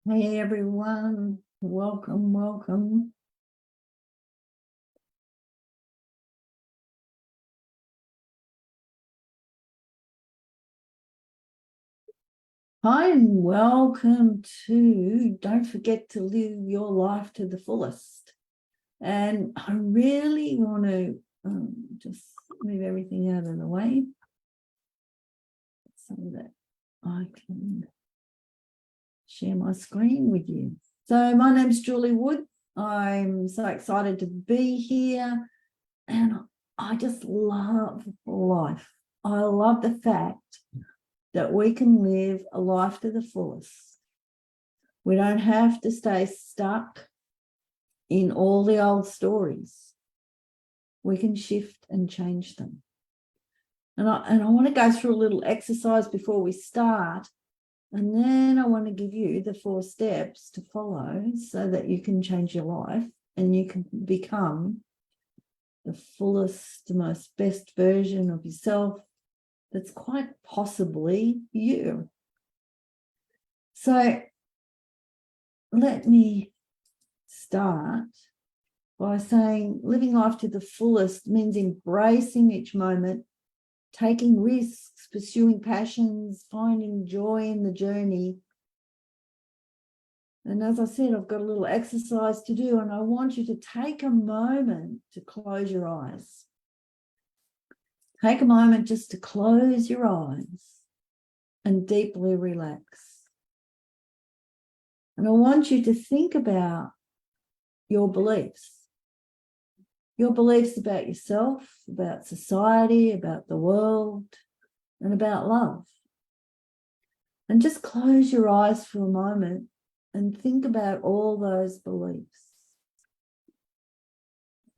Hey everyone, welcome. Hi and welcome to Don't Forget to Live Your Life to the Fullest. And I really want to just move everything out of the way so that I can share my screen with you. So my name's Julie Wood. I'm so excited to be here and I just love life. I love the fact that we can live a life to the fullest. We don't have to stay stuck in all the old stories. We can shift and change them. And I want to go through a little exercise before we start. And then I want to give you the 4 steps to follow so that you can change your life and you can become the fullest, most best version of yourself that's quite possibly you. So let me start by saying living life to the fullest means embracing each moment, taking risks, pursuing passions, finding joy in the journey. And as I said, I've got a little exercise to do, and I want you to take a moment to close your eyes. Take a moment just to close your eyes and deeply relax. And I want you to think about your beliefs about yourself, about society, about the world, and about love. And just close your eyes for a moment and think about all those beliefs.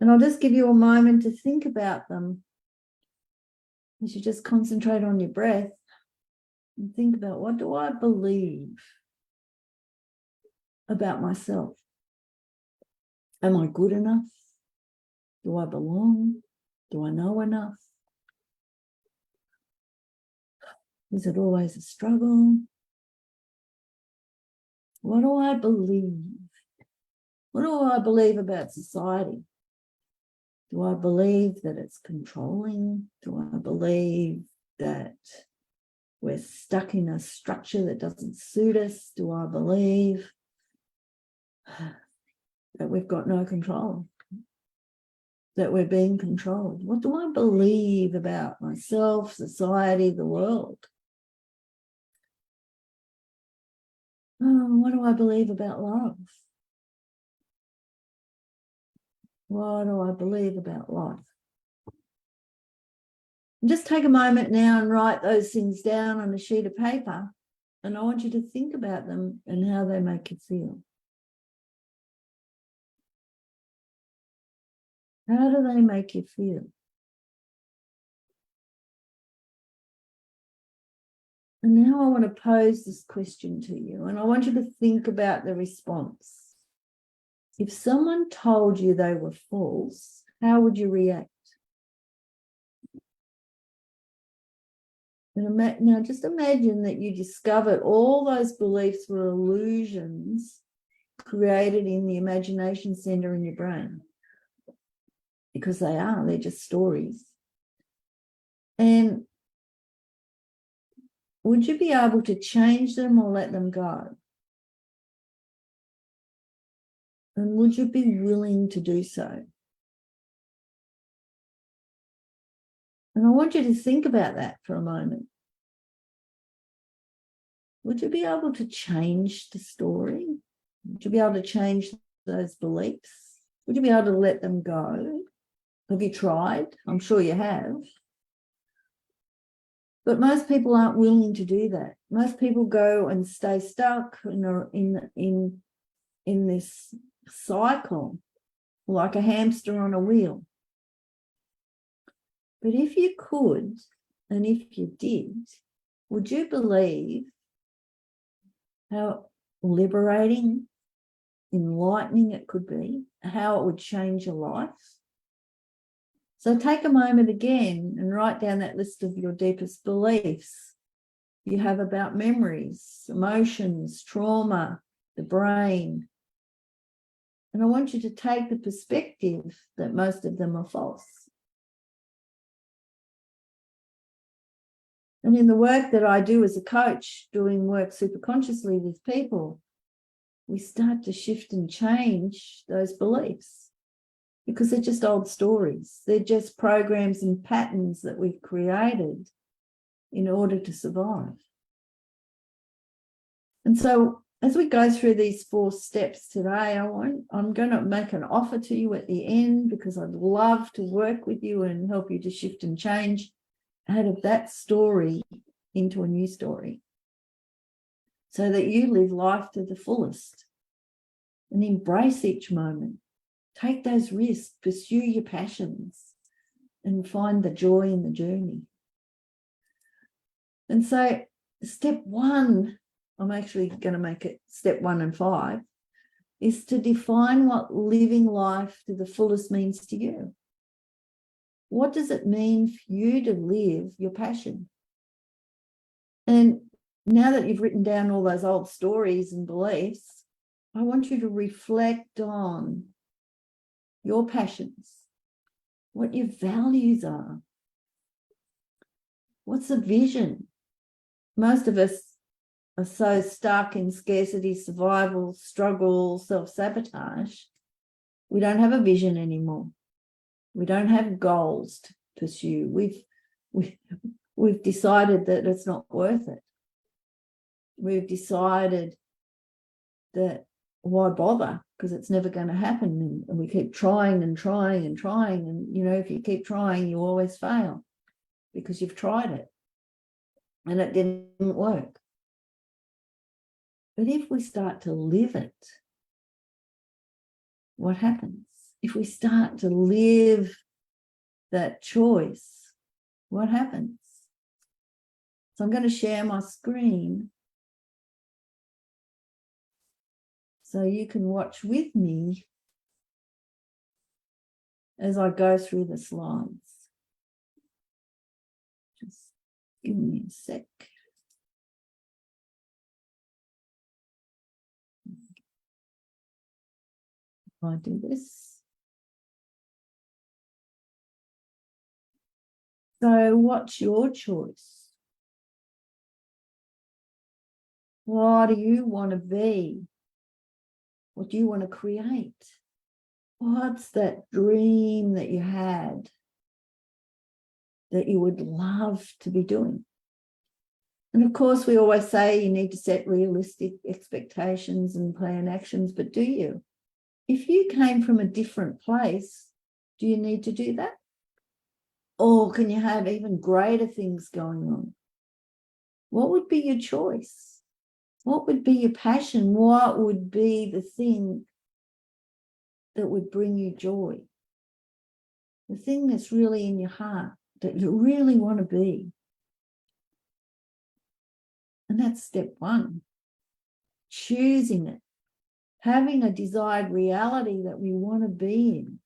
And I'll just give you a moment to think about them as you just concentrate on your breath and think about, what do I believe about myself? Am I good enough? Do I belong? Do I know enough? Is it always a struggle? What do I believe? What do I believe about society? Do I believe that it's controlling? Do I believe that we're stuck in a structure that doesn't suit us? Do I believe that we've got no control? That we're being controlled? What do I believe about myself, society, the world? What do I believe about love? What do I believe about life? And just take a moment now and write those things down on a sheet of paper. And I want you to think about them and how they make you feel. How do they make you feel? And now I want to pose this question to you, and I want you to think about the response. If someone told you they were false, how would you react? And now just imagine that you discovered all those beliefs were illusions created in the imagination center in your brain. Because they're just stories. And would you be able to change them or let them go? And would you be willing to do so? And I want you to think about that for a moment. Would you be able to change the story? Would you be able to change those beliefs? Would you be able to let them go? Have you tried? I'm sure you have. But most people aren't willing to do that. Most people go and stay stuck in this cycle, like a hamster on a wheel. But if you could, and if you did, would you believe how liberating, enlightening it could be, how it would change your life? So take a moment again and write down that list of your deepest beliefs you have about memories, emotions, trauma, the brain. And I want you to take the perspective that most of them are false. And in the work that I do as a coach, doing work super consciously with people, we start to shift and change those beliefs because they're just old stories. They're just programs and patterns that we've created in order to survive. And so as we go through these 4 steps today, I'm going to make an offer to you at the end because I'd love to work with you and help you to shift and change out of that story into a new story so that you live life to the fullest and embrace each moment. Take those risks, pursue your passions, and find the joy in the journey. And so step 1, I'm actually going to make it step 1 and 5, is to define what living life to the fullest means to you. What does it mean for you to live your passion? And now that you've written down all those old stories and beliefs, I want you to reflect on your passions, what your values are. What's the vision? Most of us are so stuck in scarcity, survival, struggle, self-sabotage. We don't have a vision anymore. We don't have goals to pursue. We've decided that it's not worth it. We've decided that why bother? Because it's never going to happen. And we keep trying and trying and trying. And, if you keep trying, you always fail because you've tried it and it didn't work. But if we start to live it, what happens? If we start to live that choice, what happens? So I'm going to share my screen so you can watch with me as I go through the slides. Just give me a sec. If I do this. So what's your choice? What do you want to be? What do you want to create? What's that dream that you had that you would love to be doing? And of course, we always say you need to set realistic expectations and plan actions, but do you? If you came from a different place, do you need to do that? Or can you have even greater things going on? What would be your choice? What would be your passion? What would be the thing that would bring you joy? The thing that's really in your heart that you really want to be. And that's step 1. Choosing it. Having a desired reality that we want to be in.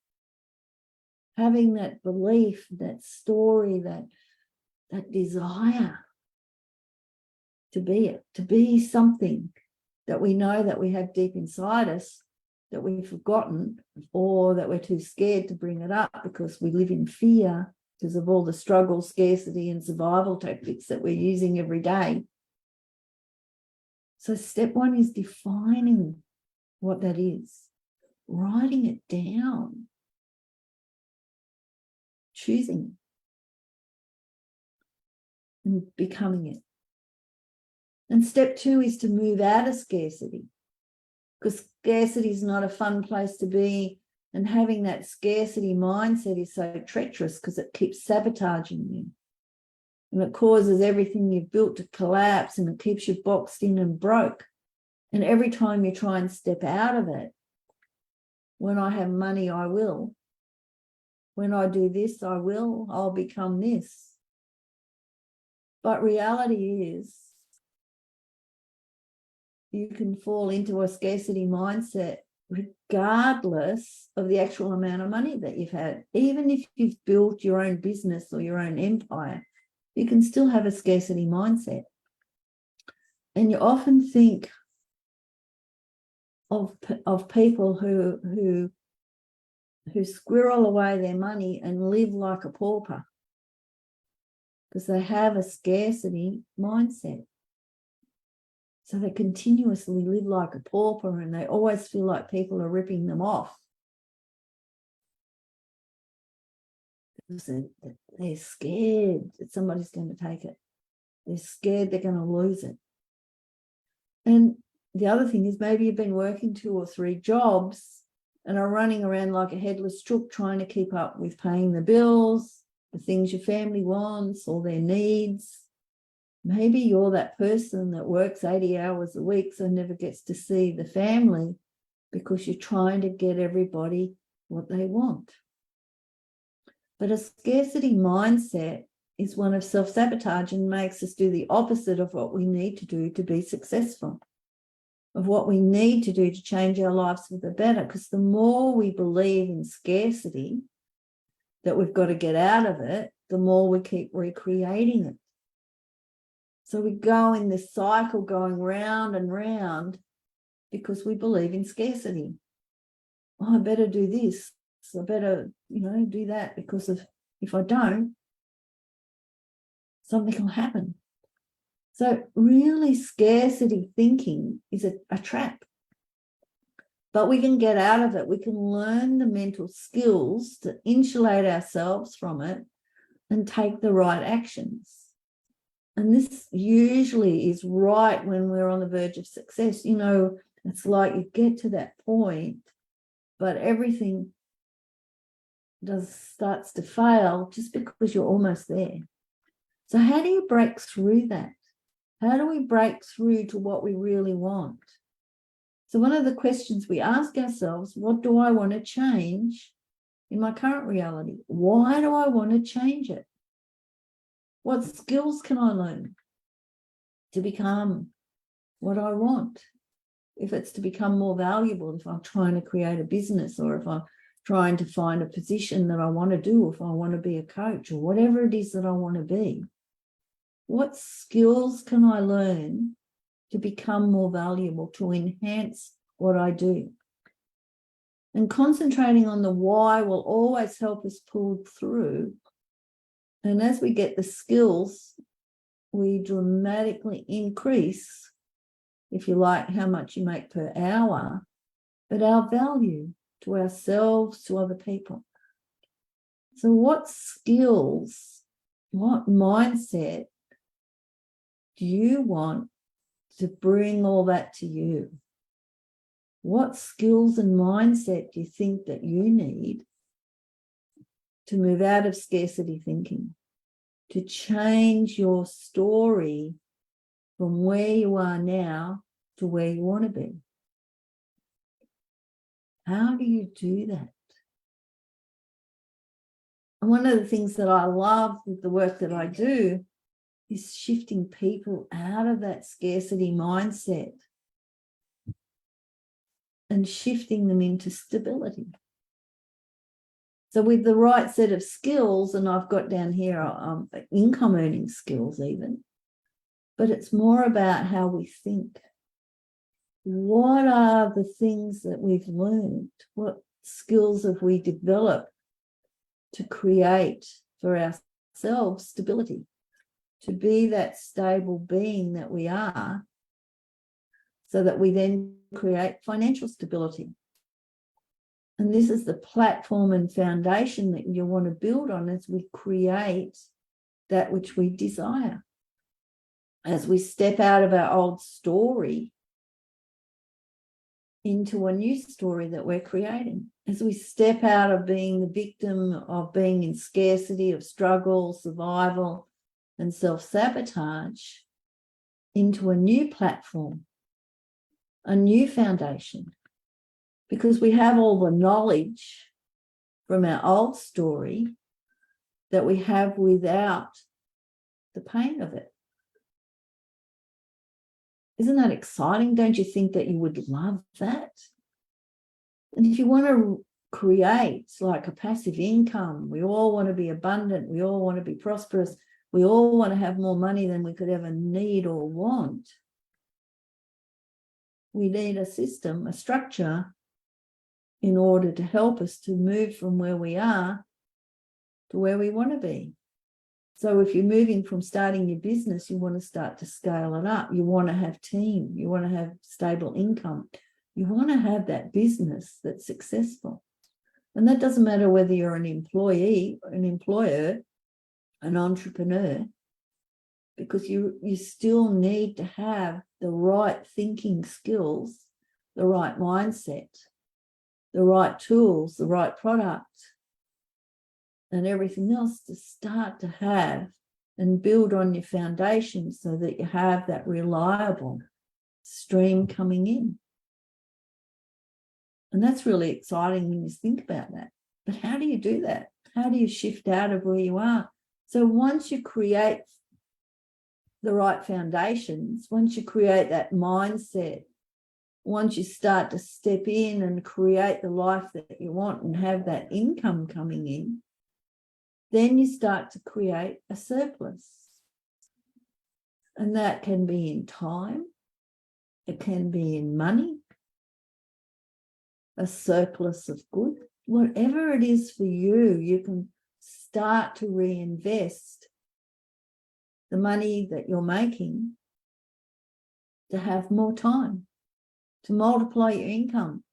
Having that belief, that story, that desire to be it, to be something that we know that we have deep inside us that we've forgotten or that we're too scared to bring it up because we live in fear because of all the struggle, scarcity, and survival tactics that we're using every day. So step 1 is defining what that is, writing it down, choosing it, and becoming it. And step 2 is to move out of scarcity, because scarcity is not a fun place to be. And having that scarcity mindset is so treacherous because it keeps sabotaging you. And it causes everything you've built to collapse, and it keeps you boxed in and broke. And every time you try and step out of it, when I have money, I will. When I do this, I will. I'll become this. But reality is, you can fall into a scarcity mindset regardless of the actual amount of money that you've had. Even if you've built your own business or your own empire, you can still have a scarcity mindset. And you often think, of people who squirrel away their money and live like a pauper because they have a scarcity mindset. So they continuously live like a pauper and they always feel like people are ripping them off. Because they're scared that somebody's going to take it. They're scared they're going to lose it. And the other thing is maybe you've been working 2 or 3 jobs and are running around like a headless chook trying to keep up with paying the bills, the things your family wants, all their needs. Maybe you're that person that works 80 hours a week so never gets to see the family because you're trying to get everybody what they want. But a scarcity mindset is one of self-sabotage and makes us do the opposite of what we need to do to be successful, of what we need to do to change our lives for the better. Because the more we believe in scarcity, that we've got to get out of it, the more we keep recreating it. So we go in this cycle going round and round because we believe in scarcity. Oh, I better do this. So I better, do that because if I don't, something will happen. So really scarcity thinking is a trap. But we can get out of it. We can learn the mental skills to insulate ourselves from it and take the right actions. And this usually is right when we're on the verge of success. It's like you get to that point, but everything starts to fail just because you're almost there. So how do you break through that? How do we break through to what we really want? So one of the questions we ask ourselves, what do I want to change in my current reality? Why do I want to change it? What skills can I learn to become what I want? If it's to become more valuable, if I'm trying to create a business, or if I'm trying to find a position that I want to do, if I want to be a coach, or whatever it is that I want to be, what skills can I learn to become more valuable, to enhance what I do? And concentrating on the why will always help us pull through. And as we get the skills, we dramatically increase, if you like, how much you make per hour, but our value to ourselves, to other people. So what skills, what mindset do you want to bring all that to you? What skills and mindset do you think that you need to move out of scarcity thinking, to change your story from where you are now to where you want to be? How do you do that? And one of the things that I love with the work that I do is shifting people out of that scarcity mindset and shifting them into stability. So with the right set of skills, and I've got down here income earning skills even, but it's more about how we think. What are the things that we've learned? What skills have we developed to create for ourselves stability, to be that stable being that we are, so that we then create financial stability? And this is the platform and foundation that you want to build on as we create that which we desire. As we step out of our old story into a new story that we're creating, as we step out of being the victim of being in scarcity, of struggle, survival, and self-sabotage, into a new platform, a new foundation, because we have all the knowledge from our old story that we have without the pain of it. Isn't that exciting? Don't you think that you would love that? And if you want to create like a passive income, we all want to be abundant, we all want to be prosperous, we all want to have more money than we could ever need or want. We need a system, a structure, in order to help us to move from where we are to where we want to be. So if you're moving from starting your business, you want to start to scale it up. You want to have team. You want to have stable income. You want to have that business that's successful. And that doesn't matter whether you're an employee, an employer, an entrepreneur, because you still need to have the right thinking skills, the right mindset, the right tools, the right product, and everything else to start to have and build on your foundation so that you have that reliable stream coming in. And that's really exciting when you think about that. But how do you do that? How do you shift out of where you are? So once you create the right foundations, once you create that mindset, once you start to step in and create the life that you want and have that income coming in, then you start to create a surplus. And that can be in time, it can be in money, a surplus of good, whatever it is for you, you can start to reinvest the money that you're making to have more time, to multiply your income,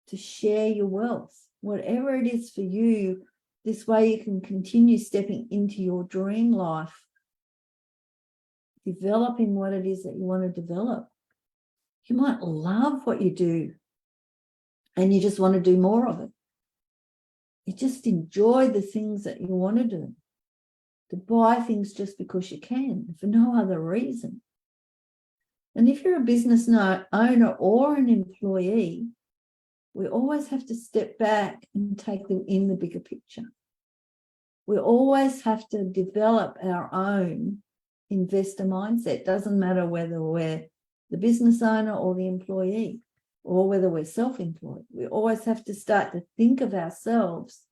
to share your wealth, whatever it is for you. This way you can continue stepping into your dream life, developing what it is that you want to develop. You might love what you do and you just want to do more of it. You just enjoy the things that you want to do, to buy things just because you can, for no other reason. And if you're a business owner or an employee, we always have to step back and take them in the bigger picture. We always have to develop our own investor mindset. Doesn't matter whether we're the business owner or the employee, or whether we're self-employed. We always have to start to think of ourselves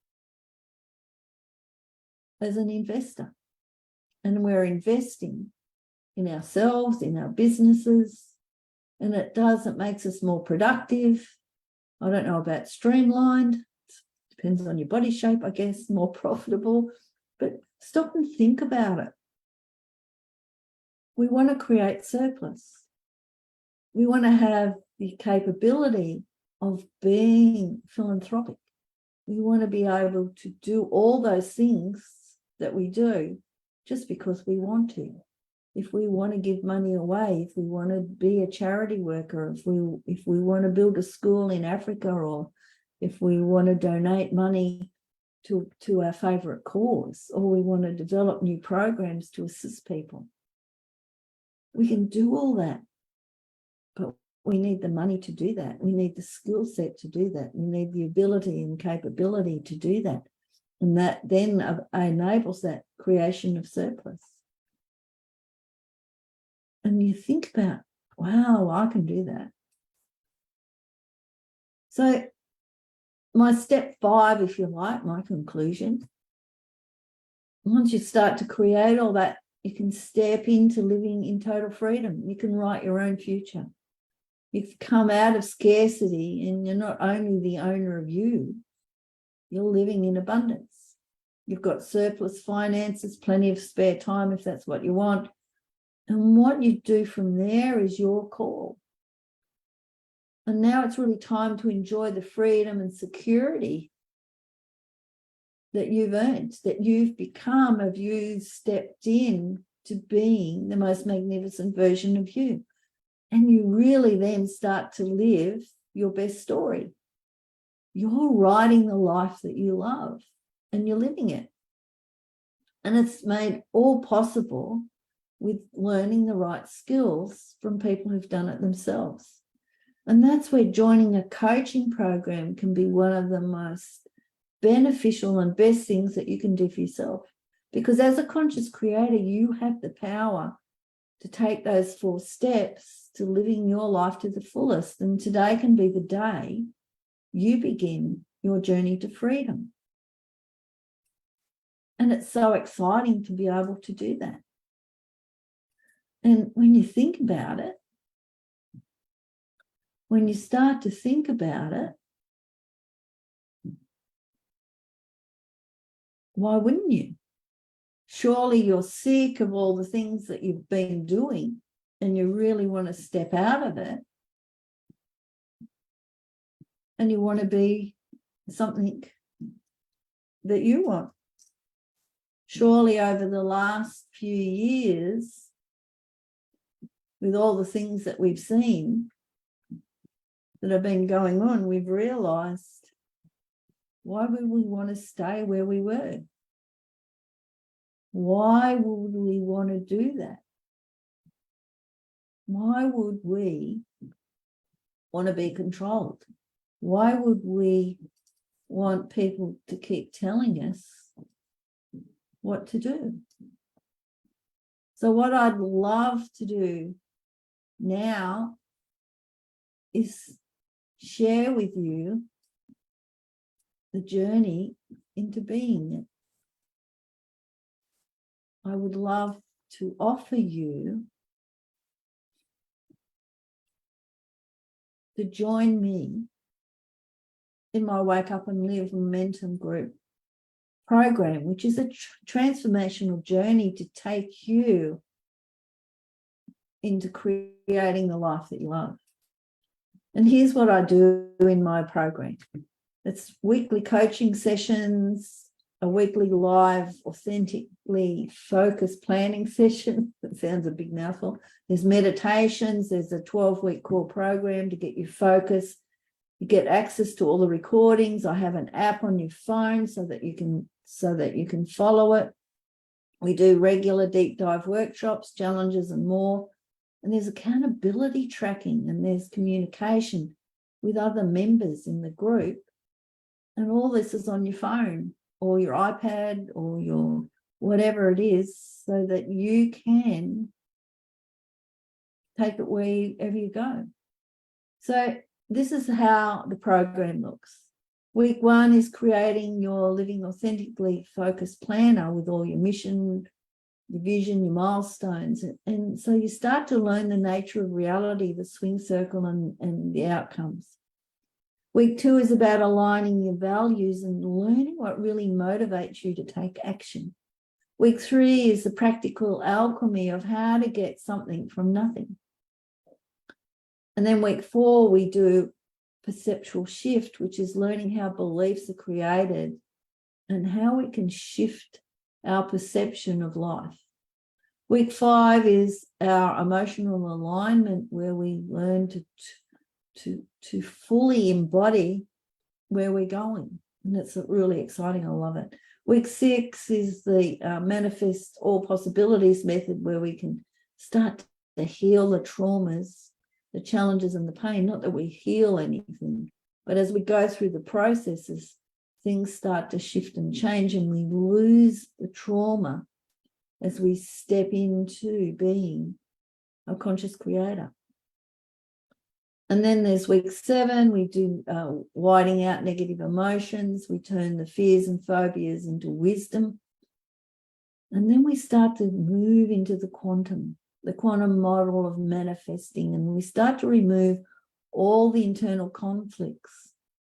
as an investor. And we're investing in ourselves, in our businesses, and it makes us more productive. I don't know about streamlined, depends on your body shape, I guess, more profitable, but stop and think about it. We want to create surplus. We want to have the capability of being philanthropic. We want to be able to do all those things that we do just because we want to. If we want to give money away, if we want to be a charity worker, if we want to build a school in Africa, or if we want to donate money to our favourite cause, or we want to develop new programs to assist people, we can do all that. But we need the money to do that. We need the skill set to do that. We need the ability and capability to do that. And that then enables that creation of surplus. And you think about, wow, I can do that. So my step 5, if you like, my conclusion, once you start to create all that, you can step into living in total freedom. You can write your own future. You've come out of scarcity, and you're not only the owner of you, you're living in abundance. You've got surplus finances, plenty of spare time if that's what you want. And what you do from there is your call. And now it's really time to enjoy the freedom and security that you've earned, that you've become, of you stepped in to being the most magnificent version of you. And you really then start to live your best story. You're writing the life that you love and you're living it. And it's made all possible with learning the right skills from people who've done it themselves. And that's where joining a coaching program can be one of the most beneficial and best things that you can do for yourself. Because as a conscious creator, you have the power to take those 4 steps to living your life to the fullest. And today can be the day you begin your journey to freedom. And it's so exciting to be able to do that. And when you think about it, when you start to think about it, why wouldn't you? Surely you're sick of all the things that you've been doing and you really want to step out of it. And you want to be something that you want. Surely over the last few years, with all the things that we've seen that have been going on, we've realized, why would we want to stay where we were? Why would we want to do that? Why would we want to be controlled? Why would we want people to keep telling us what to do? So what I'd love to do now is share with you the journey into being it. I would love to offer you to join me in my Wake Up and Live Momentum Group program, which is a transformational journey to take you into creating the life that you love. And here's what I do in my program. It's weekly coaching sessions, a weekly live, authentically focused planning session. That sounds a big mouthful. There's meditations. There's a 12-week core program to get you focused. You get access to all the recordings. I have an app on your phone so that you can follow it. We do regular deep dive workshops, challenges, and more. And there's accountability tracking, and there's communication with other members in the group. And all this is on your phone or your iPad or your whatever it is, so that you can take it wherever you go. So this is how the program looks. Week 1 is creating your living authentically focused planner with all your mission, your vision, your milestones. And so you start to learn the nature of reality, the swing circle and the outcomes. Week 2 is about aligning your values and learning what really motivates you to take action. Week 3 is the practical alchemy of how to get something from nothing. And then week 4, we do perceptual shift, which is learning how beliefs are created and how we can shift our perception of life. Week 5 is our emotional alignment, where we learn to fully embody where we're going. And it's really exciting. I love it. Week 6 is the manifest all possibilities method, where we can start to heal the traumas, the challenges and the pain. Not that we heal anything, but as we go through the processes, things start to shift and change, and we lose the trauma as we step into being a conscious creator. And then there's week 7, we do whiting out negative emotions. We turn the fears and phobias into wisdom. And then we start to move into the quantum model of manifesting, and we start to remove all the internal conflicts.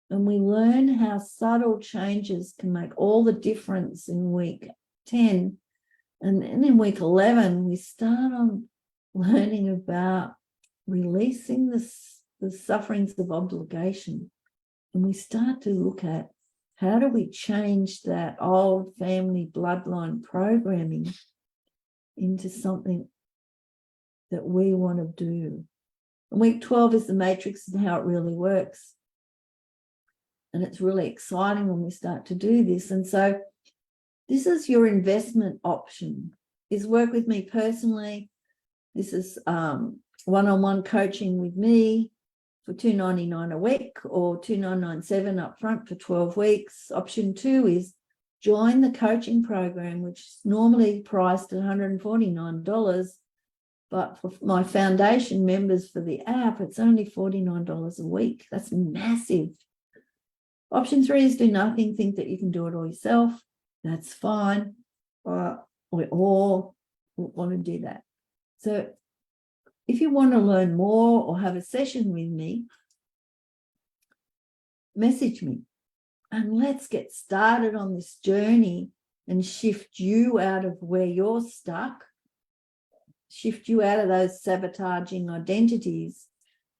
And we learn how subtle changes can make all the difference in week 10. And then in week 11, we start on learning about releasing the sufferings of obligation. And we start to look at how do we change that old family bloodline programming into something that we want to do. And week 12 is the matrix and how it really works. And it's really exciting when we start to do this. And so this is your investment option, is work with me personally. This is one-on-one coaching with me for $2.99 a week, or $2.997 up front for 12 weeks. Option 2 is join the coaching program, which is normally priced at $149. But for my foundation members for the app, it's only $49 a week. That's massive. Option 3 is do nothing, think that you can do it all yourself. That's fine. We all want to do that. So if you want to learn more or have a session with me, message me and let's get started on this journey and shift you out of where you're stuck, shift you out of those sabotaging identities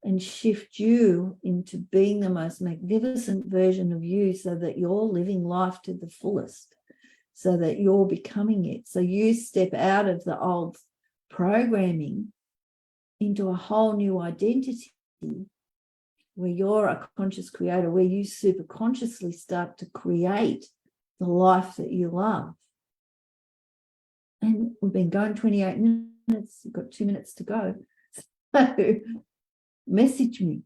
and shift you into being the most magnificent version of you so that you're living life to the fullest, so that you're becoming it. So you step out of the old programming into a whole new identity where you're a conscious creator, where you super consciously start to create the life that you love. And we've been going 28 minutes, we've got 2 minutes to go. So message me.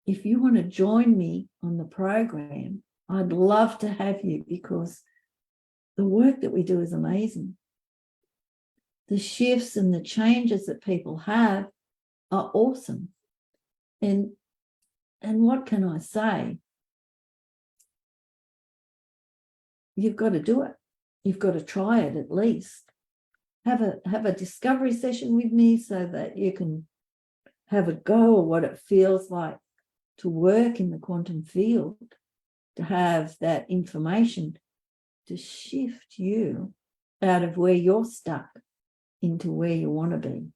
If you want to join me on the program, I'd love to have you because the work that we do is amazing. The shifts and the changes that people have are awesome. And what can I say? You've got to do it. You've got to try it at least. Have a discovery session with me so that you can have a go of what it feels like to work in the quantum field, to have that information to shift you out of where you're stuck into where you want to be.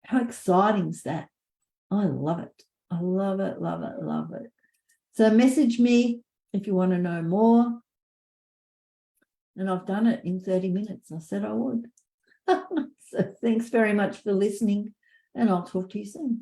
How exciting is that? I love it. I love it, love it, love it. So message me if you want to know more. And I've done it in 30 minutes. I said I would. So thanks very much for listening, and I'll talk to you soon.